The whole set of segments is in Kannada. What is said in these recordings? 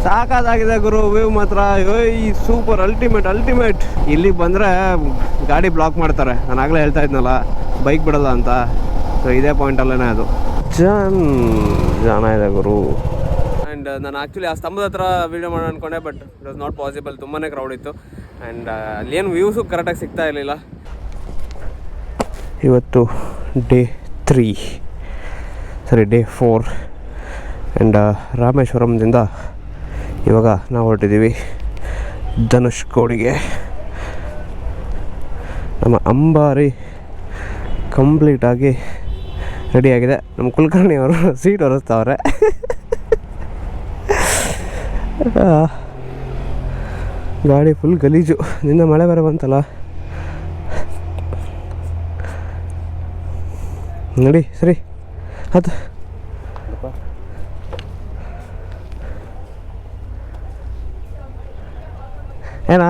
ಸಾಕಾಗಿದೆ ಗುರು. ವ್ಯೂ ಮಾತ್ರ ಸೂಪರ್, ಅಲ್ಟಿಮೇಟ್. ಇಲ್ಲಿಗೆ ಬಂದರೆ ಗಾಡಿ ಬ್ಲಾಕ್ ಮಾಡ್ತಾರೆ. ನಾನು ಆಗಲೇ ಹೇಳ್ತಾ ಇದ್ನಲ್ಲ, ಬೈಕ್ ಬಿಡಲ್ಲ ಅಂತ. ಸೊ ಇದೇ ಪಾಯಿಂಟಲ್ಲೇ ಅದು ಜನ ಇದೆ ಗುರು. ಆ್ಯಂಡ್ ನಾನು ಆ್ಯಕ್ಚುಲಿ ಆ ಸ್ತಂಭದ ಹತ್ರ ವೀಡಿಯೋ ಮಾಡೋಣ ಅಂದ್ಕೊಂಡೆ, but it was not possible. ತುಂಬಾ ಕ್ರೌಡ್ ಇತ್ತು ಆ್ಯಂಡ್ ಅಲ್ಲೇನು ವ್ಯೂಸು ಕರೆಕ್ಟಾಗಿ ಸಿಗ್ತಾ ಇರಲಿಲ್ಲ. ಇವತ್ತು ಡೇ 4 ಆ್ಯಂಡ್ ರಾಮೇಶ್ವರಂದಿಂದ ಇವಾಗ ನಾವು ಹೊರಟಿದ್ದೀವಿ ಧನುಷ್ಕೋಡಿಗೆ. ನಮ್ಮ ಅಂಬಾರಿ ಕಂಪ್ಲೀಟಾಗಿ ರೆಡಿಯಾಗಿದೆ. ನಮ್ಮ ಕುಲಕರ್ಣಿ ಅವರು ಸೀಟ್ ಒರೆಸ್ತಾವ್ರೆ. ಗಾಡಿ ಫುಲ್ ಗಲೀಜು. ನಿನ್ನೆ ಮಳೆ ಬೇರೆ ಬಂತಲ್ಲ. ನೋಡಿ ಸರಿ ಅದು ಏನಾ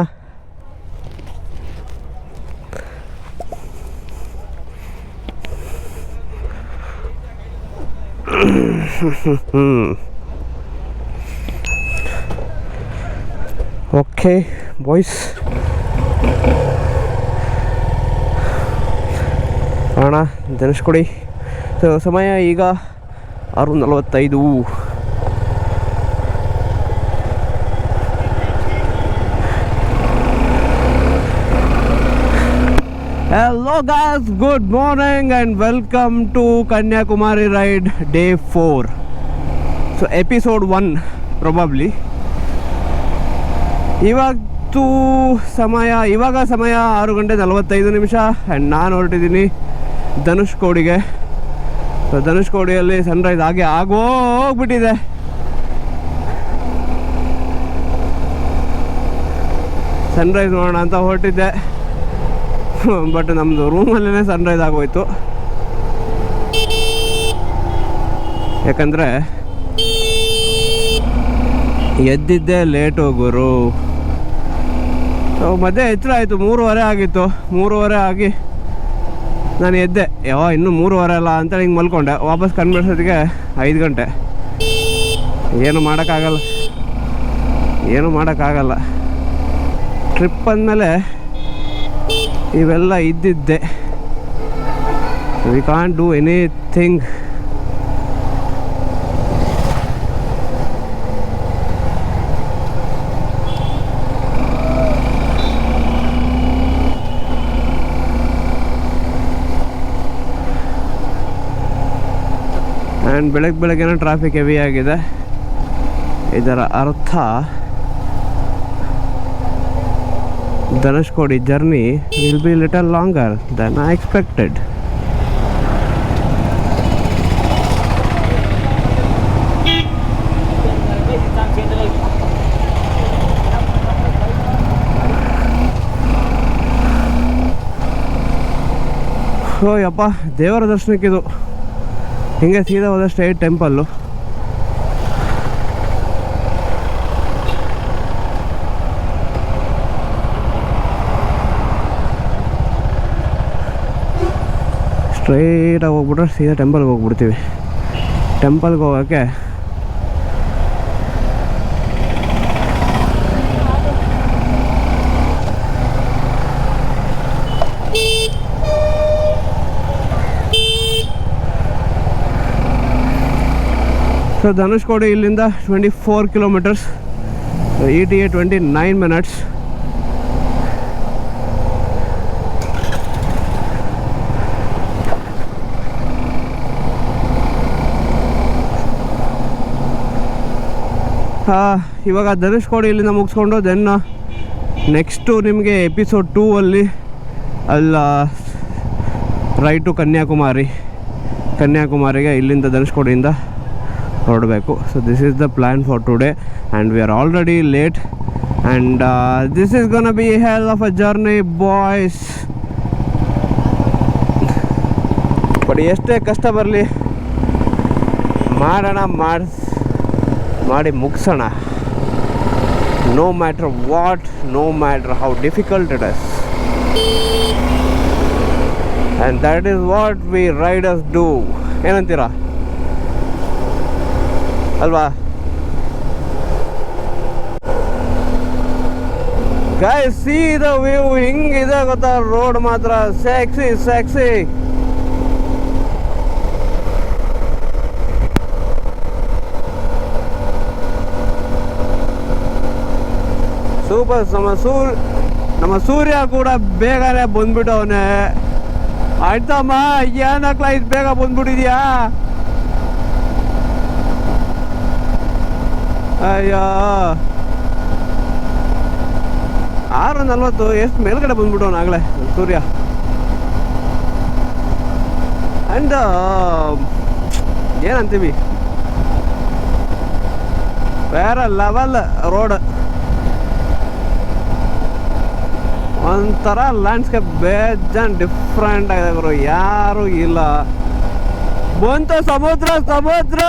ಓಕೆ ಬಾಯ್ಸ್, ಅಣ್ಣ ಧನುಷ್ಕೋಡಿ. ಸೊ ಸಮಯ ಈಗ 6:45. Hello guys, good morning and welcome to Kanyakumari ride day 4. So episode 1 probably. ಇವಾಗ ಸಮಯ 6:45 ಆ್ಯಂಡ್ ನಾನು ಹೊರಟಿದ್ದೀನಿ ಧನುಷ್ಕೋಡಿಗೆ. ಸೊ ಧನುಷ್ಕೋಡಿಯಲ್ಲಿ ಸನ್ರೈಸ್ ಆಗೋಗ್ಬಿಟ್ಟಿದೆ. ಸನ್ರೈಸ್ ನೋಡೋಣ ಅಂತ ಹೊರಟಿದ್ದೆ, ಬಟ್ ನಮ್ಮದು ರೂಮಲ್ಲೇ ಸನ್ರೈಸ್ ಆಗೋಯ್ತು. ಯಾಕಂದರೆ ಎದ್ದಿದ್ದೆ ಲೇಟು ಗುರು. ಮಧ್ಯೆ ಎಚ್ಚರ ಆಯಿತು, 3:15 ಆಗಿತ್ತು. 3:15 ಆಗಿ ನಾನು ಎದ್ದೆ, ಇನ್ನೂ 3:15 ಅಲ್ಲ ಅಂತೇಳಿ ಹಿಂಗೆ ಮಲ್ಕೊಂಡೆ. ವಾಪಸ್ ಕನ್ಬಿಡ್ಸೋದಕ್ಕೆ 5 ಗಂಟೆ. ಏನು ಮಾಡೋಕ್ಕಾಗಲ್ಲ. ಟ್ರಿಪ್ ಅಂದಮೇಲೆ ಇವೆಲ್ಲ ಇದ್ದಿದ್ದೆ. We can't do anything. And ಬೆಳಗ್ಗೆನೇ ಟ್ರಾಫಿಕ್ ಹೆವಿ ಆಗಿದೆ. ಇದರ ಅರ್ಥ Dhanushkodi journey will be little longer then I expected. ಯಪ್ಪ, ದೇವರ ದರ್ಶನಕ್ಕಿದು. ಹಿಂಗೆ ಸೀದಾ ಹೋದ ಸ್ಟ್ರೈಟ್ ಟೆಂಪಲ್ಲು. ಸ್ಟ್ರೈಟಾಗಿ ಹೋಗ್ಬಿಟ್ರೆ ಸೀದಾ ಟೆಂಪಲ್ಗೆ ಹೋಗ್ಬಿಡ್ತೀವಿ. ಟೆಂಪಲ್ಗೆ ಹೋಗೋಕ್ಕೆ ಸೊ ಧನುಷ್ಕೋಡಿ ಇಲ್ಲಿಂದ 24 ಕಿಲೋಮೀಟರ್ಸ್, ETA 29 ಮಿನಿಟ್ಸ್. ಇವಾಗ ಧನುಷ್ಕೋಡಿ ಇಲ್ಲಿಂದ ಮುಗಿಸ್ಕೊಂಡು ದೆನ್ ನೆಕ್ಸ್ಟು ನಿಮಗೆ ಎಪಿಸೋಡ್ 2 ಅಲ್ಲಿ ರೈಟು ಕನ್ಯಾಕುಮಾರಿಗೆ ಇಲ್ಲಿಂದ ಧನುಷ್ಕೋಡಿಯಿಂದ ಹೊರಡಬೇಕು. So this is the plan for today and we are already late and this is gonna be hell of a journey boys. But ಎಷ್ಟೇ ಕಷ್ಟ ಬರಲಿ ಮಾಡಿ ಮುಗಿಸೋಣ. No matter what, no matter how difficult it is. And that is what we riders do. ಏನಂತೀರಾ ಅಲ್ವಾ? ಗಾಯ್ಸ್ ಸಿ ದ ವ್ಯೂ ಹಿಂಗಿದೆ ಗೊತ್ತಾ, ರೋಡ್ ಮಾತ್ರ ಸ್ಯಾಕ್ಸಿ ಸ್ಯಾಕ್ಸಿ. ಸೂಪರ್. ನಮ್ಮ ಸೂರ್ಯ ಕೂಡ ಬೇಗನೆ ಬಂದ್ಬಿಟ್ಟವನೆ. ಆಯ್ತಮ್ಮ, ಏನಕ್ಲ ಇದು ಬೇಗ ಬಂದ್ಬಿಟ್ಟಿದ್ಯಾ? ಅಯ್ಯೋ 6:40 ಎಷ್ಟು ಮೇಲ್ಗಡೆ ಬಂದ್ಬಿಟ್ಟವನು ಆಗಲೇ ಸೂರ್ಯ. ಅಂಡ್ ಏನಂತೀವಿ, ಬೇರೆ ಲೆವೆಲ್ ರೋಡ್. ಒಂಥರ ಲ್ಯಾಂಡ್ಸ್ಕೇಪ್ ಬೇಜಾನ್ ಡಿಫ್ರೆಂಟ್ ಆಗಿದೆ ಗುರು. ಯಾರು ಇಲ್ಲ. ಬಂತು ಸಮುದ್ರ ಸಮುದ್ರ.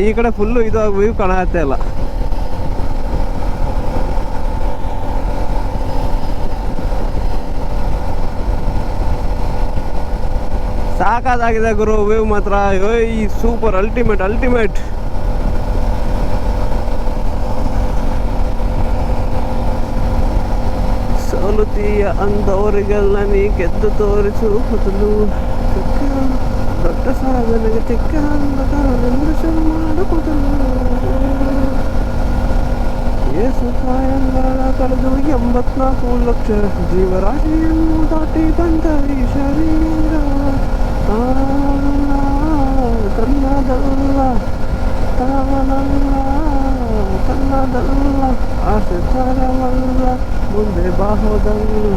ಈ ಕಡೆ ಫುಲ್ಲು ಇದು ವ್ಯೂ ಕಾಣತ್ತೆ ಇಲ್ಲ. ಸಾಕಾಗಿದೆ ಗುರು ವ್ಯೂ ಮಾತ್ರ. Super ultimate ultimate. ಸೋಲುತ್ತೀಯ ಅಂದವರಿಗೆಲ್ಲ ನೀ ಗೆದ್ದು ತೋರಿಸು ಮೊದಲು. ದೊಡ್ಡ ಸಾಧನೆಗೆ ಚಿಕ್ಕ ಏಸು ಸಾಯಂಕಾಲ ಕಳೆದು 84 ಲಕ್ಷ ಜೀವರಾಶಿಯನ್ನು ದಾಟಿ ಬಂದ ಈ ಶರೀರ ತನ್ನದಲ್ಲ ತನ್ನದಲ್ಲ ಆಸೆ ತರವಲ್ಲ ಮುಂದೆ ಬಾಹೋದಲ್ಲ.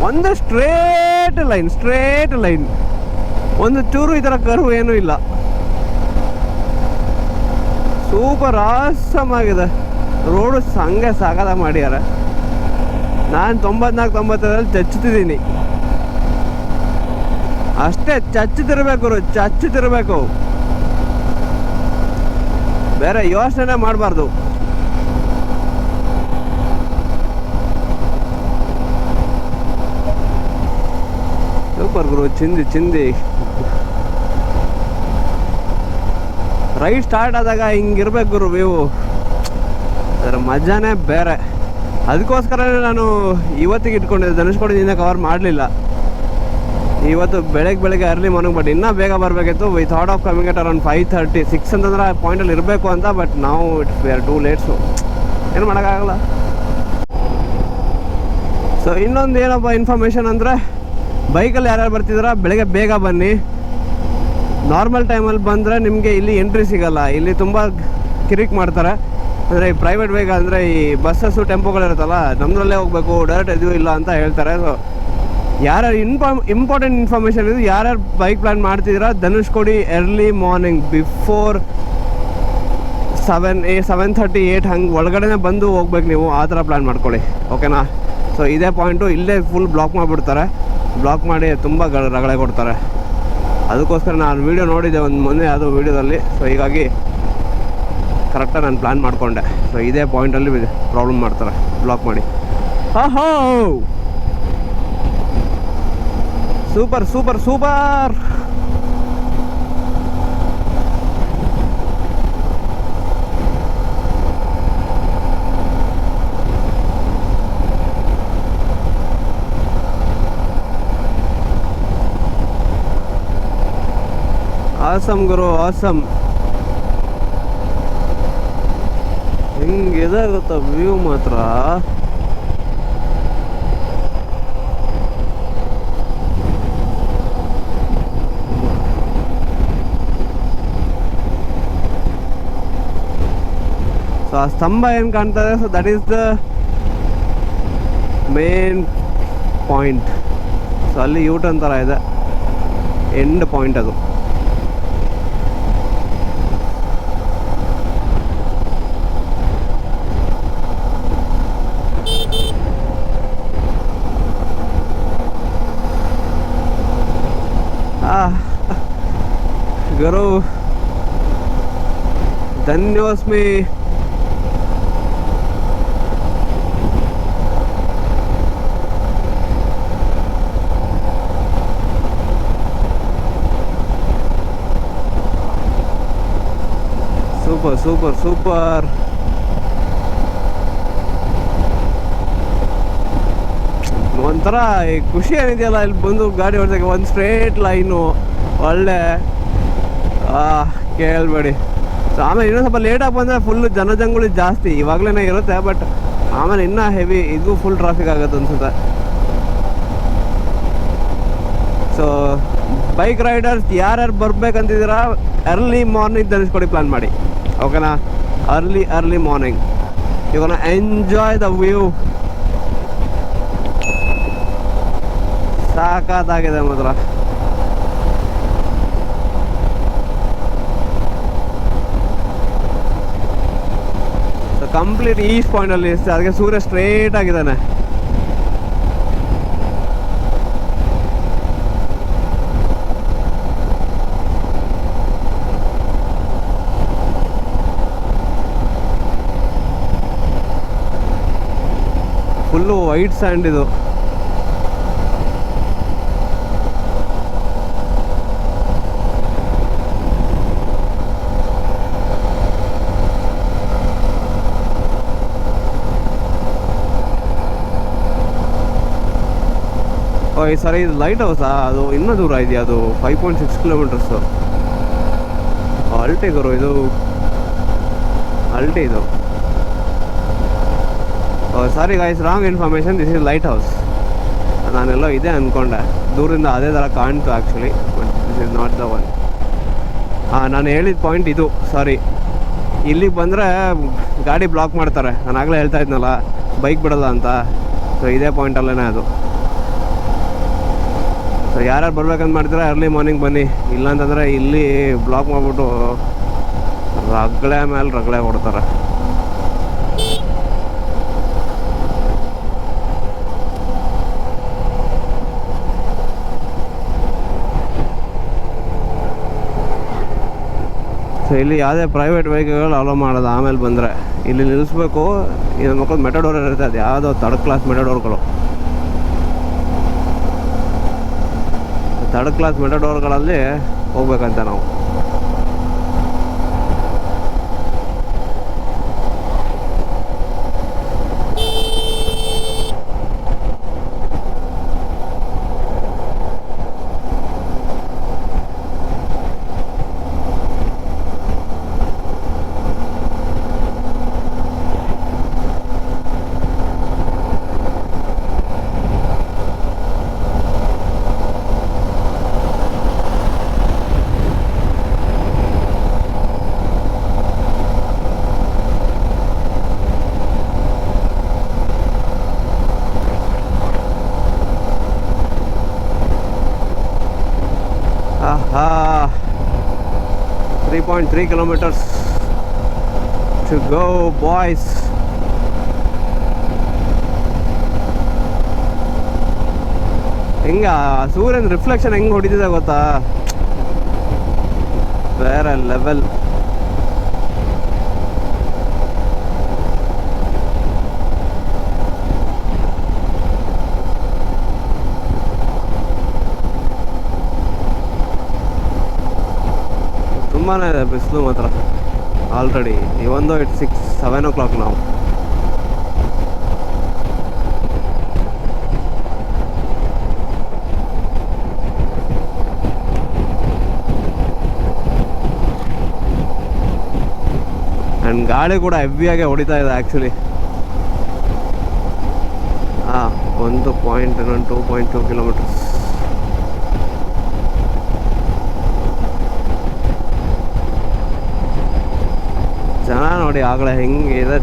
ಒಂದು ಸ್ಟ್ರೇಟ್ ಲೈನ್, ಒಂದು ಚೂರು ಈ ಥರ ಕರ್ವ್ ಏನೂ ಇಲ್ಲ. ಸೂಪರ್ ಆಸಮ್ ಆಗಿದೆ ರೋಡು. ಹಂಗೆ ಸಾಗದ ಮಾಡ್ಯಾರ. ನಾನು 94-95 ಚಚ್ಚುತ್ತಿದ್ದೀನಿ ಅಷ್ಟೇ. ಚಚ್ಚುತ್ತಿರ್ಬೇಕು, ಬೇರೆ ಯೋಚನೆ ಮಾಡಬಾರ್ದು. ಸೂಪರ್ ಗುರು. ಚಿಂದಿ ರೈಡ್ ಸ್ಟಾರ್ಟ್ ಆದಾಗ ಹಿಂಗಿರ್ಬೇಕು ಗುರು ವ್ಯೂ. ಅದರ ಮಜಾನೇ ಬೇರೆ. ಅದಕ್ಕೋಸ್ಕರನೇ ನಾನು ಇವತ್ತಿಗೆ ಇಟ್ಕೊಂಡಿದ್ದೆ. ಧನುಷ್ಕೋಡಿಯಿಂದ ಕವರ್ ಮಾಡಲಿಲ್ಲ ಇವತ್ತು. ಬೆಳಗ್ಗೆ ಅರ್ಲಿ ಮಾರ್ನಿಂಗ್, ಬಟ್ ಇನ್ನೂ ಬೇಗ ಬರಬೇಕಿತ್ತು. We thought of coming at around 5:30 6 ಅಂತಂದ್ರೆ ಪಾಯಿಂಟಲ್ಲಿ ಇರಬೇಕು ಅಂತ. ಬಟ್ ನಾವು ವಿ ಆರ್ ಟೂ ಲೇಟ್ಸು, ಏನು ಮಾಡೋಕ್ಕಾಗಲ್ಲ. ಸೊ ಇನ್ನೊಂದು ಏನಪ್ಪ ಇನ್ಫಾರ್ಮೇಷನ್ ಅಂದರೆ, ಬೈಕಲ್ಲಿ ಯಾರ್ಯಾರು ಬರ್ತಿದ್ದೀರಾ ಬೆಳಗ್ಗೆ ಬೇಗ ಬನ್ನಿ. ನಾರ್ಮಲ್ ಟೈಮಲ್ಲಿ ಬಂದರೆ ನಿಮಗೆ ಇಲ್ಲಿ ಎಂಟ್ರಿ ಸಿಗೋಲ್ಲ. ಇಲ್ಲಿ ತುಂಬ ಕಿರಿಕ್ ಮಾಡ್ತಾರೆ. ಅಂದರೆ ಈ ಪ್ರೈವೇಟ್ ವೆಹಿಕಲ್ ಅಂದರೆ ಈ ಬಸ್ಸಸ್ಸು ಟೆಂಪೋಗಳಿರುತ್ತಲ್ಲ, ನಮ್ಮದ್ರಲ್ಲೇ ಹೋಗಬೇಕು, ಡೈರೆಕ್ಟ್ ಇದು ಇಲ್ಲ ಅಂತ ಹೇಳ್ತಾರೆ. ಸೊ ಯಾರ್ಯಾರು ಇಂಪಾರ್ಟೆಂಟ್ ಇನ್ಫಾರ್ಮೇಷನ್ ಇದು, ಯಾರ್ಯಾರು ಬೈಕ್ ಪ್ಲ್ಯಾನ್ ಮಾಡ್ತಿದ್ದೀರಾ ಧನುಷ್ಕೋಡಿ ಎರ್ಲಿ ಮಾರ್ನಿಂಗ್ ಬಿಫೋರ್ 7:30 8 ಹಂಗೆ ಒಳಗಡೆ ಬಂದು ಹೋಗ್ಬೇಕು ನೀವು. ಆ ಥರ ಪ್ಲ್ಯಾನ್ ಮಾಡ್ಕೊಳ್ಳಿ, ಓಕೆನಾ? ಸೊ ಇದೇ ಪಾಯಿಂಟು. ಇಲ್ಲೇ ಫುಲ್ ಬ್ಲಾಕ್ ಮಾಡಿಬಿಡ್ತಾರೆ. ಬ್ಲಾಕ್ ಮಾಡಿ ತುಂಬ ರಗಳೆ ಕೊಡ್ತಾರೆ. ಅದಕ್ಕೋಸ್ಕರ ನಾನು ವೀಡಿಯೋ ನೋಡಿದ್ದೆ ಒಂದು ಮೊನ್ನೆ ಯಾವುದೋ ವೀಡಿಯೋದಲ್ಲಿ. ಸೊ ಹೀಗಾಗಿ ಕರೆಕ್ಟಾಗಿ ನಾನು ಪ್ಲ್ಯಾನ್ ಮಾಡಿಕೊಂಡೆ. ಸೊ ಇದೇ ಪಾಯಿಂಟಲ್ಲಿ ಪ್ರಾಬ್ಲಮ್ ಮಾಡ್ತಾರೆ, ಬ್ಲಾಕ್ ಮಾಡಿ. ಹೋ ಸೂಪರ್ ಸೂಪರ್ ಸೂಪರ್. ಆಸಮ್ ಗುರು, ಆಸಮ್. ಹೆಂಗಿದೆ ಗೊತ್ತಾ ವ್ಯೂ ಮಾತ್ರ. ಸೊ ಆ ಸ್ತಂಭ ಏನು ಕಾಣ್ತದೆ, so that is the main point. So ಅಲ್ಲಿ ಯೂಟರ್ನ್ ಥರ ಇದೆ, ಎಂಡ್ ಪಾಯಿಂಟ್ ಅದು. ಗುರು ಧನ್ಯೋಸ್ಮಿ. Super super super. ಒಂಥರ ಈ ಖುಷಿ ಏನಿದೆಯಲ್ಲ ಇಲ್ಲಿ ಬಂದು ಗಾಡಿ ಹೊಡೆದಾಗ, ಒಂದು ಸ್ಟ್ರೇಟ್ ಲೈನು ಒಳ್ಳೆ ಕೇಳಬೇಡಿ. ಸೊ ಆಮೇಲೆ ಇನ್ನೂ ಸ್ವಲ್ಪ ಲೇಟಾಗಿ ಬಂದರೆ ಫುಲ್ಲು ಜನಜಂಗುಳಿ ಜಾಸ್ತಿ, ಇವಾಗಲೇ ಇರುತ್ತೆ, ಬಟ್ ಆಮೇಲೆ ಇನ್ನೂ ಹೆವಿ, ಇದು ಫುಲ್ ಟ್ರಾಫಿಕ್ ಆಗುತ್ತೆ ಅನ್ಸುತ್ತೆ. ಸೊ ಬೈಕ್ ರೈಡರ್ಸ್ ಯಾರ್ಯಾರು ಬರ್ಬೇಕಂತಿದ್ದೀರಾ ಅರ್ಲಿ ಮಾರ್ನಿಂಗ್ ಧರಿಸ್ಕೊಡಿ, ಪ್ಲ್ಯಾನ್ ಮಾಡಿ, ಓಕೆನಾ? Early morning you gonna enjoy the view. ಸಾಕಾಗಿದೆ ಮಾತ್ರ. ಕಂಪ್ಲೀಟ್ ಈಸ್ಟ್ ಪಾಯಿಂಟಲ್ಲಿ ಇರುತ್ತೆ, ಅದಕ್ಕೆ ಸೂರ್ಯ ಸ್ಟ್ರೇಟ್ ಆಗಿದ್ದಾನೆ. ಫುಲ್ಲು ವೈಟ್ ಸ್ಯಾಂಡ್ ಇದು. ಈ ಸರಿ ಇದು ಲೈಟ್ ಹೌಸಾ? ಅದು ಇನ್ನೂ ದೂರ ಇದೆಯಾ? ಅದು 5.6 ಕಿಲೋಮೀಟರ್ಸು. ಅಲ್ಟಿ ಗುರು, ಇದು ಅಲ್ಟಿ ಇದು. Sorry guys, wrong information. This is lighthouse. ನಾನೆಲ್ಲೋ ಇದೆ ಅಂದ್ಕೊಂಡೆ, ದೂರದಿಂದ ಅದೇ ಥರ ಕಾಣ್ತು actually, but this is not the one. ನಾನು ಹೇಳಿದ ಪಾಯಿಂಟ್ ಇದು. ಸಾರಿ, ಇಲ್ಲಿಗೆ ಬಂದರೆ ಗಾಡಿ ಬ್ಲಾಕ್ ಮಾಡ್ತಾರೆ. ನಾನು ಆಗಲೇ ಹೇಳ್ತಾ ಇದ್ನಲ್ಲ ಬೈಕ್ ಬಿಡಲ್ಲ ಅಂತ. ಸೊ ಇದೇ ಪಾಯಿಂಟಲ್ಲೇ ಅದು. ಸೊ ಯಾರ್ಯಾರು ಬರ್ಬೇಕಂತ ಮಾಡ್ತೀರಾ ಅರ್ಲಿ ಮಾರ್ನಿಂಗ್ ಬನ್ನಿ, ಇಲ್ಲಾಂತಂದರೆ ಇಲ್ಲಿ ಬ್ಲಾಕ್ ಮಾಡಿಬಿಟ್ಟು ರಗಳೆ ಮೇಲೆ ರಗಳೆ ಕೊಡ್ತಾರೆ. ಸೊ ಇಲ್ಲಿ ಯಾವುದೇ ಪ್ರೈವೇಟ್ ವೆಹಿಕಲ್ಗಳು ಅಲೋ ಮಾಡೋದು. ಆಮೇಲೆ ಬಂದರೆ ಇಲ್ಲಿ ನಿಲ್ಲಿಸ್ಬೇಕು. ಇನ್ನೊಂದು ಮಕ್ಕಳು ಮೆಟಡೋರ್ ಇರುತ್ತೆ, ಅದು ಯಾವುದೋ ಥರ್ಡ್ ಕ್ಲಾಸ್ ಮೆಟಡೋರ್ಗಳು. ಥರ್ಡ್ ಕ್ಲಾಸ್ ಮೆಟಡೋರ್ಗಳಲ್ಲಿ ಹೋಗ್ಬೇಕಂತ ನಾವು. Ah, 3.3 kilometers to go, boys. ಹೆಂಗ ಸೂರ್ಯನ ರಿಫ್ಲೆಕ್ಷನ್ ಹೆಂಗೆ ಹೊಡಿತಿದೆ ಗೊತ್ತಾ? ಬೇರೆ ಲೆವೆಲ್. ತುಂಬಾ ಇದೆ ಬಿಸಿಲು ಮಾತ್ರ ಆಲ್ರೆಡಿ. ಇವೊಂದು 7 o'clock ನಾವು. ಆ್ಯಂಡ್ ಗಾಳಿ ಕೂಡ ಹೆವಿಯಾಗೆ ಹೊಡಿತಾ ಇದೆ ಆ್ಯಕ್ಚುಲಿ. 2.2 ಕಿಲೋಮೀಟರ್ಸ್. ಜನ ನೋಡಿ ಆಗಲೇ ಹೆಂಗೆ ಇದೆ,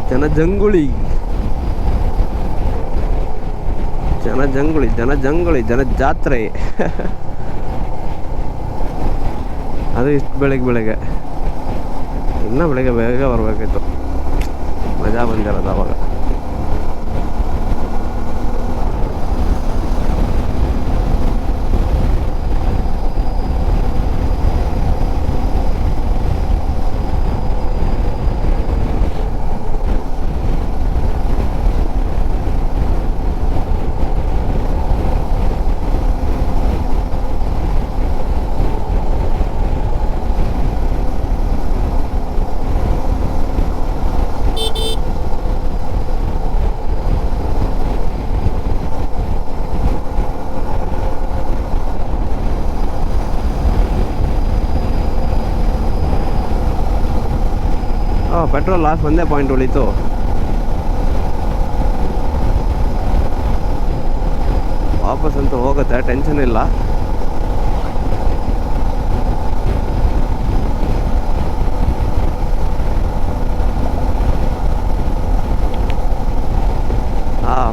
ಜನಜಂಗುಳಿ ಜಾತ್ರೆ. ಅದು ಇಷ್ಟು ಬೆಳಗ್ಗೆ ಇನ್ನೂ ಬೆಳಗ್ಗೆ ಬೇಗ ಬರಬೇಕಿತ್ತು, ಮಜಾ ಬಂದಿರೋದು ಅವಾಗ. ಪೆಟ್ರೋಲ್ ಲಾಸ್ ಒಂದೇ ಪಾಯಿಂಟ್ ಉಳಿತು. ವಾಪಸ್ ಅಂತೂ ಹೋಗುತ್ತೆ, ಟೆನ್ಷನ್ ಇಲ್ಲ.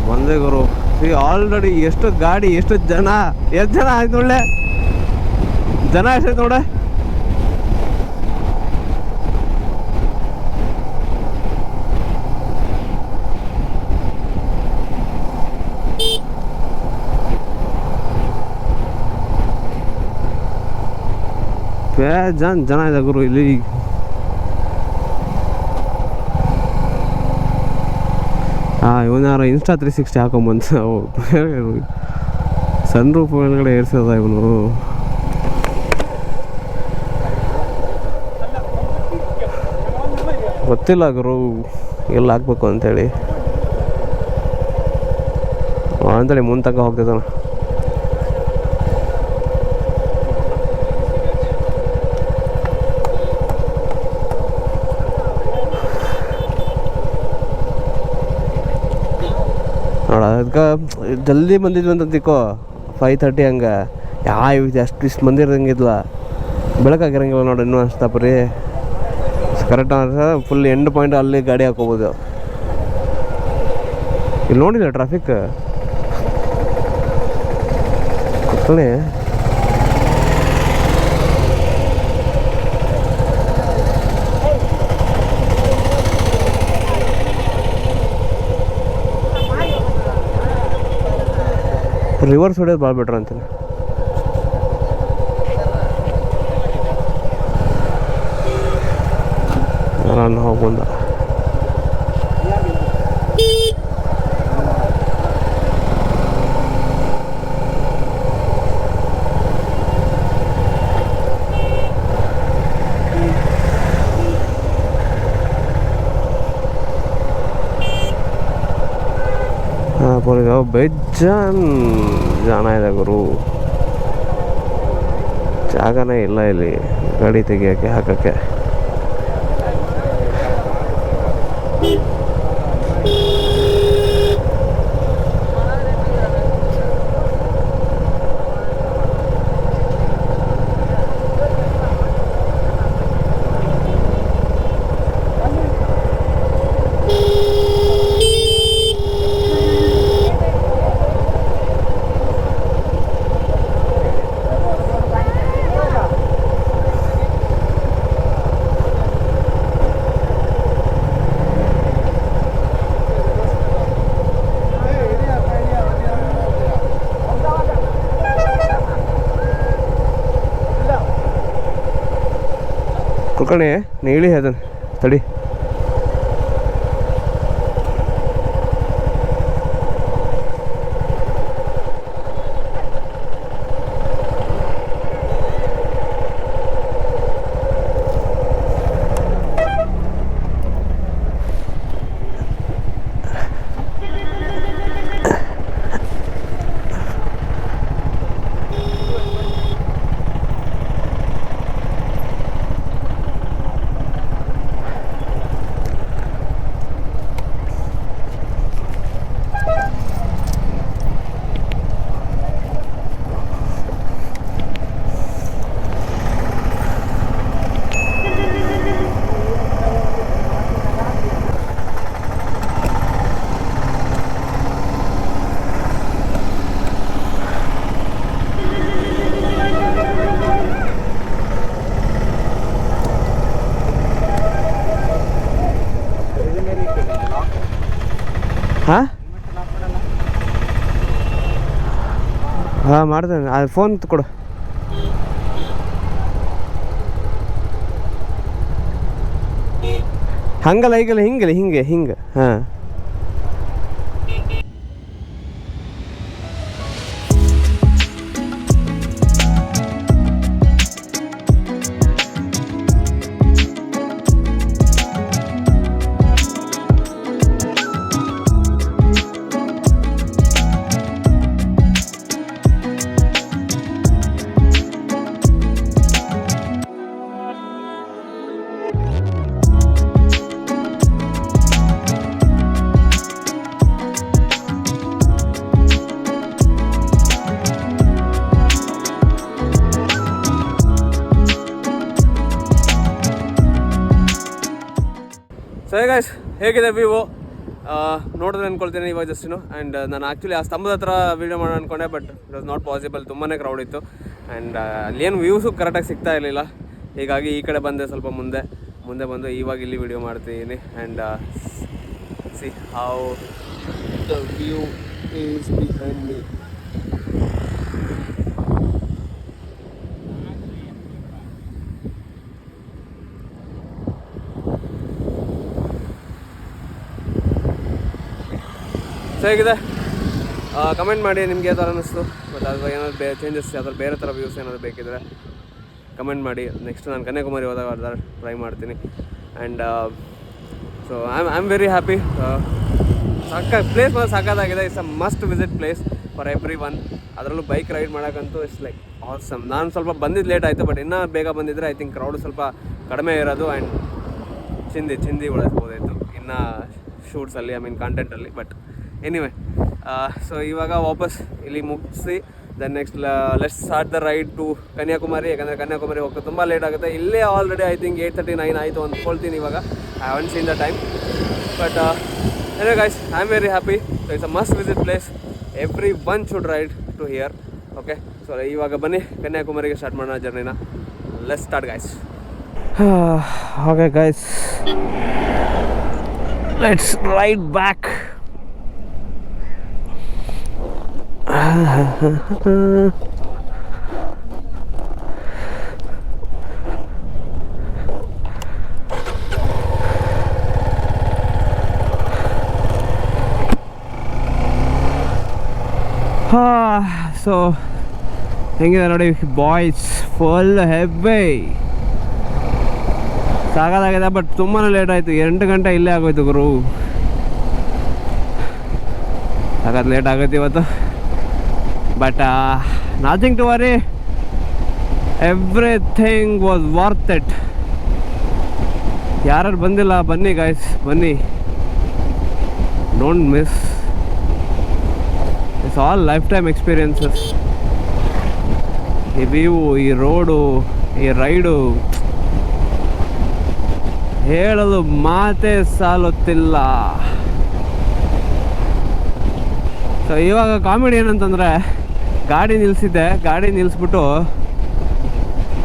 ಬಂದೆ ಗುರು. ಆಲ್ರೆಡಿ ಎಷ್ಟು ಗಾಡಿ, ಎಷ್ಟು ಜನ ಆಯ್ತು ಒಳ್ಳೆ ಜನ ಎಷ್ಟಾಯ್ತು ನೋಡೆ. ಜನ ಇದೆ ಗುರು ಇಲ್ಲಿ. ಇವನಾರ ಇನ್ಸ್ಟಾ 360 ಹಾಕೊಂಬಂತ ಸನ್ ರೂಪ್ ಒಳಗಡೆ ಏರ್ಸೋದ ಇವನು. ಗೊತ್ತಿಲ್ಲ ಗುರು ಎಲ್ಲ ಹಾಕ್ಬೇಕು ಅಂತೇಳಿ ಮುಂದೆ ತನಕ ಹೋಗ್ತಿದ್ದಾನ. ನೋಡ ಅದಕ್ಕೆ ಜಲ್ದಿ ಬಂದಿದ್ವಿ ಅಂತ ತಿಕ್ಕೋ 5:30 ಹಂಗೆ. ಅಷ್ಟು ಇಷ್ಟು ಮಂದಿ ಇರಂಗಿಲ್ಲ, ಬೆಳಕಾಗಿರಂಗಿಲ್ಲ ನೋಡಿ ಇನ್ನೂ ಅಷ್ಟಪ್ಪ ರೀ. ಕರೆಕ್ಟ್ ಫುಲ್ ಎಂಡ್ ಪಾಯಿಂಟ್ ಅಲ್ಲಿ ಗಾಡಿ ಹಾಕೋಬೋದು. ಇಲ್ಲಿ ನೋಡಿಲ್ಲ ಟ್ರಾಫಿಕ್ ಕುತ್ಕೊಳ್ಳಿ. ರಿವರ್ಸ್ ಹೊಡೆಯೋದು ಭಾಳ ಬೆಟ್ರ್ ಅಂತೀನಿ. ನಾನು ಹೋಗಿ ಬಂದ ಬೇಜಾನ್ ಜನ ಇದೆ ಗುರು. ಜಾಗನೇ ಇಲ್ಲ ಇಲ್ಲಿ ಗಾಡಿ ತೆಗಿಯೋಕ್ಕೆ ಹಾಕೋಕ್ಕೆ. ಕುಳ್ಕಣಿ ನೀಳಿ ಅದನ್ನು ತಡಿ. ಹಾಂ ಮಾಡ್ತೇನೆ. ಅದು ಫೋನ್ ಕೊಡು. ಹಂಗಲ್ಲ ಈಗಲ್ಲ ಹಿಂಗೆ ಹಾಂ. ಸೊ ಗೈಸ್, ಹೇಗಿದೆ ವ್ಯೂ ನೋಡಿದ್ರೆ ಅಂದ್ಕೊಳ್ತೀನಿ ಇವಾಗ ಜಸ್ಟಿನು. ಆ್ಯಂಡ್ ನಾನು ಆ್ಯಕ್ಚುಲಿ ಆ ಸ್ತಂಭದ ಹತ್ರ ವೀಡಿಯೋ ಮಾಡೋಣ ಅಂದ್ಕೊಂಡೆ, but it was not possible, ತುಂಬಾ ಕ್ರೌಡ್ ಇತ್ತು. ಆ್ಯಂಡ್ ಅಲ್ಲೇನು ವ್ಯೂಸು ಕರೆಕ್ಟಾಗಿ ಸಿಗ್ತಾ ಇರಲಿಲ್ಲ. ಹೀಗಾಗಿ ಈ ಕಡೆ ಬಂದೆ, ಸ್ವಲ್ಪ ಮುಂದೆ ಬಂದು ಇವಾಗ ಇಲ್ಲಿ ವೀಡಿಯೋ ಮಾಡ್ತಿದ್ದೀನಿ. And C how the view is behind me. So ಹೇಗಿದೆ ಕಮೆಂಟ್ ಮಾಡಿ, ನಿಮ್ಗೆ ಯಾವ ಥರ ಅನ್ನಿಸ್ತು, ಮತ್ತು ಅದ್ರ ಏನಾದ್ರು ಚೇಂಜಸ್, ಯಾವ್ದಾದ್ರು ಬೇರೆ ಥರ ವ್ಯೂಸ್ ಏನಾದರೂ ಬೇಕಿದ್ರೆ ಕಮೆಂಟ್ ಮಾಡಿ. ನೆಕ್ಸ್ಟ್ ನಾನು ಕನ್ಯಾಕುಮಾರಿ ಹೋದಾಗ ಅದಾರ ಟ್ರೈ ಮಾಡ್ತೀನಿ. And so I am very happy. Place ಮಾತ್ರ ಸಾಕಾಗಿದೆ. It's a must visit place for everyone. ಅದರಲ್ಲೂ ಬೈಕ್ ರೈಡ್ ಮಾಡೋಕ್ಕಂತೂ ಇಟ್ಸ್ ಲೈಕ್ ಆಸಮ್. ನಾನು ಸ್ವಲ್ಪ ಬಂದಿದ್ದು ಲೇಟ್ ಆಯಿತು, ಬಟ್ ಇನ್ನೂ ಬೇಗ ಬಂದಿದ್ದರೆ ಐ ಥಿಂಕ್ ಕ್ರೌಡ್ ಸ್ವಲ್ಪ ಕಡಿಮೆ ಇರೋದು. ಆ್ಯಂಡ್ ಚಿಂದಿ ಉಳಿಸ್ಬೋದಾಯಿತು ಇನ್ನು ಶೂಟ್ಸಲ್ಲಿ, ಐ ಮೀನ್ ಕಾಂಟೆಂಟಲ್ಲಿ. ಬಟ್ ಎನಿವೆ, ಸೊ ಇವಾಗ ವಾಪಸ್ ಇಲ್ಲಿ ಮುಗಿಸಿ then next let's start the ride to Kanyakumari. ಯಾಕಂದರೆ ಕನ್ಯಾಕುಮಾರಿ ಹೋಗೋದು ತುಂಬ ಲೇಟ್ ಆಗುತ್ತೆ. ಇಲ್ಲೇ ಆಲ್ರೆಡಿ ಐ ಥಿಂಕ್ 8:39 ಆಯಿತು ಅಂದ್ಕೊಳ್ತೀನಿ ಇವಾಗ. I haven't seen the time. But anyway guys, I am very happy. So it's a must visit place. Everyone should ride to here. Okay, so ಇವಾಗ ಬನ್ನಿ ಕನ್ಯಾಕುಮಾರಿಗೆ ಸ್ಟಾರ್ಟ್ ಮಾಡೋಣ ಜರ್ನಿನ. Let's start guys. Okay guys, let's ride back. So ಹೆಂಗಿದೆ ನೋಡಿ ಬಾಯ್ಸ್, ಫುಲ್ ಹೆವಿ ಸಾಕಾಗಿದೆ. ಬಟ್ ತುಂಬಾ ಲೇಟ್ ಆಯಿತು, 8 ಗಂಟೆ ಇಲ್ಲೇ ಆಗೋಯ್ತು ಗುರು. ಸಾಕಾದ ಲೇಟ್ ಆಗುತ್ತೆ ಇವತ್ತು. But nothing to worry, everything was worth it. ಯಾರು ಬಂದಿಲ್ಲ ಬನ್ನಿ ಗೈಸ್, ಬನ್ನಿ, don't miss. It's all life time experiences. ಈ ವ್ಯೂ, ಈ ರೋಡು, ಈ ರೈಡು ಹೇಳಲು ಮಾತೇ ಸಾಲುತ್ತಿಲ್ಲ. ಸೊ ಇವಾಗ ಕಾಮಿಡಿ ಏನಂತಂದರೆ, ಗಾಡಿ ನಿಲ್ಲಿಸ್ಬಿಟ್ಟು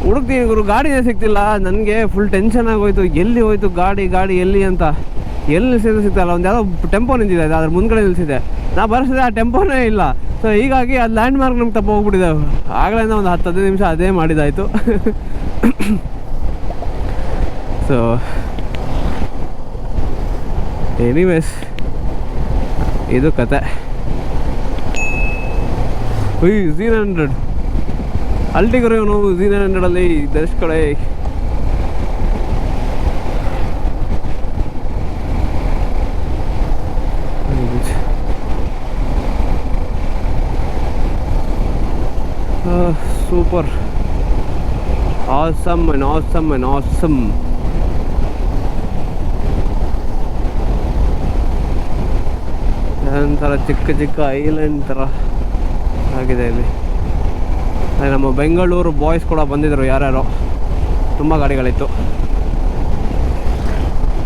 ಹುಡುಕ್ತೀನಿ ಗುರು, ಗಾಡಿನೇ ಸಿಗ್ತಿಲ್ಲ. ನನಗೆ ಫುಲ್ ಟೆನ್ಷನ್ ಆಗೋಯ್ತು, ಎಲ್ಲಿ ಹೋಯ್ತು ಗಾಡಿ ಎಲ್ಲಿ ಅಂತ. ಎಲ್ಲಿ ನಿಲ್ಸಿದ್ರೆ ಸಿಗ್ತಾಯಿಲ್ಲ. ಒಂದು ಯಾವುದೋ ಟೆಂಪೋ ನಿಂತಿದೆ, ಅದ್ರ ಮುಂದ್ಗಡೆ ನಿಲ್ಲಿಸಿದೆ. ನಾ ಬರ್ಸಿದೆ, ಆ ಟೆಂಪೋನೇ ಇಲ್ಲ. ಸೊ ಹೀಗಾಗಿ ಅದು ಲ್ಯಾಂಡ್ ಮಾರ್ಕ್ ನಮ್ಗೆ ತಪ್ಪ ಹೋಗ್ಬಿಟ್ಟಿದೆ. ಆಗಲಿಂದ ಒಂದು 10-15 ನಿಮಿಷ ಅದೇ ಮಾಡಿದ್ದಾಯಿತು. ಸೊ ಎನಿವೇಸ್, ಇದು ಕತೆ. Z900 ಅಲ್ಟಿಗರು ಇವನು. Z900 ದರ್ಶ್ ಕಡೆ super, awesome and awesome and awesome. ಒಂಥರ ಚಿಕ್ಕ ಐಲ್ಯಾಂಡ್ ಥರ ಆಗಿದೆ ಇಲ್ಲಿ. ನಮ್ಮ ಬೆಂಗಳೂರು ಬಾಯ್ಸ್ ಕೂಡ ಬಂದಿದ್ದರು, ಯಾರ್ಯಾರೋ. ತುಂಬ ಗಾಡಿಗಳಿತ್ತು,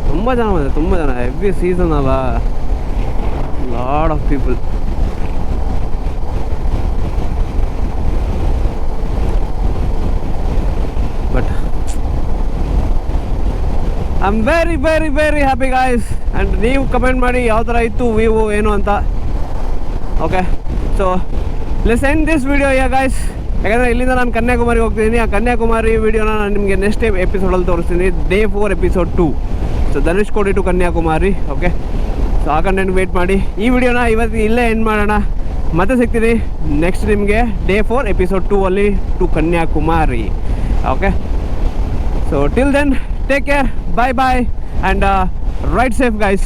ತುಂಬ ಜನ ಹೆವಿ ಸೀಸನ್ ಅಲ್ಲ, lot of people. But I am very very very happy guys. And ನೀವು ಕಮೆಂಟ್ ಮಾಡಿ ಯಾವ ಥರ ಇತ್ತು ವ್ಯೂ ಏನು ಅಂತ. Okay, so let's end this video yeah guys. ಯಾಕಂದರೆ ಇಲ್ಲಿಂದ ನಾನು ಕನ್ಯಾಕುಮಾರಿಗೆ ಹೋಗ್ತಿದ್ದೀನಿ. ಆ ಕನ್ಯಾಕುಮಾರಿ ವಿಡಿಯೋನ ನಾನು ನಿಮಗೆ ನೆಕ್ಸ್ಟ್ ಎಪಿಸೋಡಲ್ಲಿ ತೋರಿಸ್ತೀನಿ, Day 4 Episode 2. So Dhanushkodi to Kanyakumari. Okay, so ಆ ಕಂಟೆಂಟ್ ವೇಟ್ ಮಾಡಿ. ಈ ವಿಡಿಯೋನ ಇವತ್ತು ಇಲ್ಲೇ ಎಂಡ್ ಮಾಡೋಣ. ಮತ್ತೆ ಸಿಗ್ತೀನಿ ನೆಕ್ಸ್ಟ್ ನಿಮಗೆ Day 4 Episode 2 ಅಲ್ಲಿ to Kanyakumari. Okay, so till then take care, bye and ride safe guys.